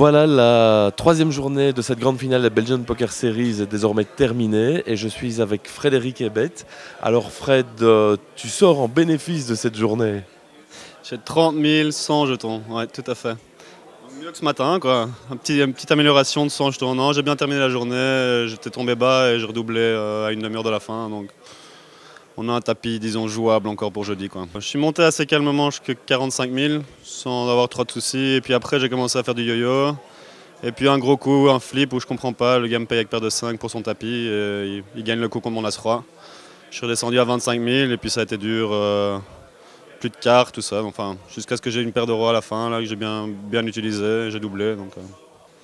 Voilà, la troisième journée de cette grande finale de la Belgian Poker Series est désormais terminée et je suis avec Frédéric Ebet. Alors Fred, tu sors en bénéfice de cette journée. J'ai 30 100 jetons, ouais, tout à fait. Mieux que ce matin, quoi. Une petite amélioration de 100 jetons. Non, j'ai bien terminé la journée, j'étais tombé bas et j'ai redoublé à une demi-heure de la fin. Donc on a un tapis, disons, jouable encore pour jeudi, quoi. Je suis monté assez calmement jusqu'à 45 000 sans avoir trop de soucis. Et puis après, j'ai commencé à faire du yo-yo. Et puis un gros coup, un flip où je comprends pas, le gars me paye avec paire de 5 pour son tapis et il gagne le coup contre mon as-roi. Je suis redescendu à 25 000 et puis ça a été dur, plus de cartes, tout ça, enfin, jusqu'à ce que j'ai une paire de rois à la fin, là, que j'ai bien utilisé, j'ai doublé. Donc,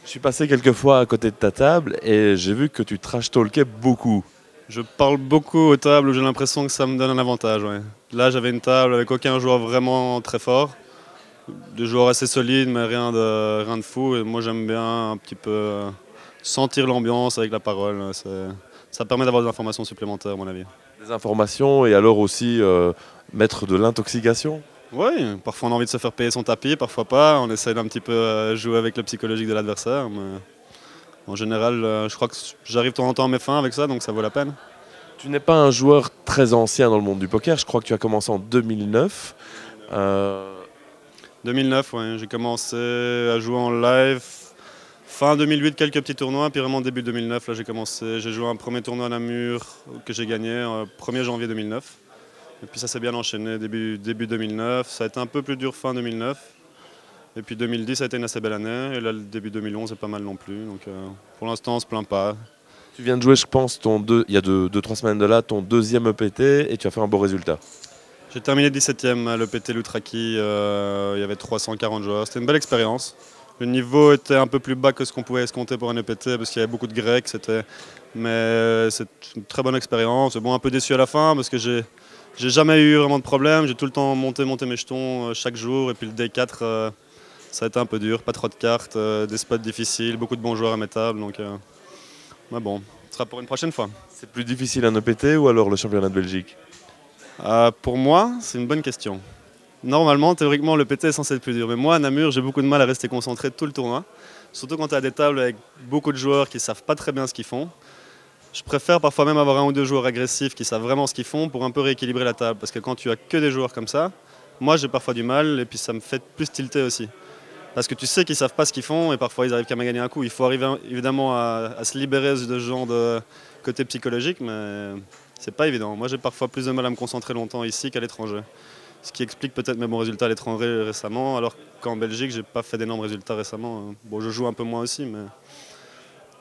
Je suis passé quelques fois à côté de ta table et j'ai vu que tu trash talkais beaucoup. Je parle beaucoup aux tables où j'ai l'impression que ça me donne un avantage. Ouais. Là, j'avais une table avec aucun joueur vraiment très fort, des joueurs assez solides, mais rien de fou. Et moi, j'aime bien un petit peu sentir l'ambiance avec la parole. Ça permet d'avoir des informations supplémentaires, à mon avis. Des informations et alors aussi mettre de l'intoxication. Oui, parfois on a envie de se faire payer son tapis, parfois pas. On essaie d'un petit peu jouer avec le psychologique de l'adversaire. Mais en général, je crois que j'arrive de temps en temps à mes fins avec ça, donc ça vaut la peine. Tu n'es pas un joueur très ancien dans le monde du poker, je crois que tu as commencé en 2009. 2009, ouais, j'ai commencé à jouer en live. Fin 2008, quelques petits tournois, puis vraiment début 2009, là j'ai joué un premier tournoi à Namur que j'ai gagné, 1er janvier 2009. Et puis ça s'est bien enchaîné début 2009, ça a été un peu plus dur fin 2009. Et puis 2010, ça a été une assez belle année, et là le début 2011 est pas mal non plus, donc pour l'instant on se plaint pas. Tu viens de jouer, je pense, il y a 2-3 semaines de là, ton deuxième EPT et tu as fait un beau résultat. J'ai terminé 17e à l'EPT Loutraki, il y avait 340 joueurs, c'était une belle expérience. Le niveau était un peu plus bas que ce qu'on pouvait escompter pour un EPT parce qu'il y avait beaucoup de Grecs, mais c'est une très bonne expérience. Bon, un peu déçu à la fin parce que j'ai jamais eu vraiment de problème, j'ai tout le temps monté mes jetons chaque jour et puis le D4 ça a été un peu dur, pas trop de cartes, des spots difficiles, beaucoup de bons joueurs à mes tables, donc mais bon, ce sera pour une prochaine fois. C'est plus difficile un EPT ou alors le championnat de Belgique? Pour moi, c'est une bonne question. Normalement, théoriquement, le PT est censé être plus dur. Mais moi, à Namur, j'ai beaucoup de mal à rester concentré tout le tournoi. Surtout quand tu as des tables avec beaucoup de joueurs qui ne savent pas très bien ce qu'ils font. Je préfère parfois même avoir un ou deux joueurs agressifs qui savent vraiment ce qu'ils font pour un peu rééquilibrer la table. Parce que quand tu as que des joueurs comme ça, moi j'ai parfois du mal et puis ça me fait plus tilter aussi. Parce que tu sais qu'ils ne savent pas ce qu'ils font et parfois ils arrivent qu'à me gagner un coup. Il faut arriver évidemment à se libérer de ce genre de côté psychologique, mais c'est pas évident. Moi j'ai parfois plus de mal à me concentrer longtemps ici qu'à l'étranger. Ce qui explique peut-être mes bons résultats à l'étranger récemment, alors qu'en Belgique, j'ai pas fait d'énormes résultats récemment. Bon, je joue un peu moins aussi, mais...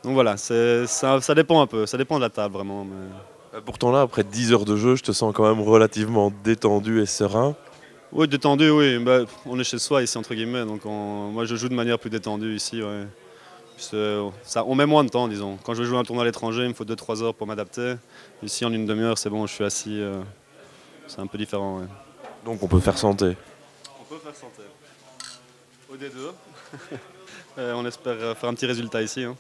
Donc voilà, ça dépend un peu, ça dépend de la table vraiment. Mais... Pourtant là, après 10 heures de jeu, je te sens quand même relativement détendu et serein. Oui, détendu, oui. Bah, on est chez soi ici, entre guillemets, donc moi je joue de manière plus détendue ici. Ouais. On met moins de temps, disons. Quand je veux jouer un tournoi à l'étranger, il me faut 2-3 heures pour m'adapter. Ici, en une demi-heure, c'est bon, je suis assis. C'est un peu différent. Ouais. Donc on peut faire santé. On peut faire santé. Au D2. On espère faire un petit résultat ici. Hein.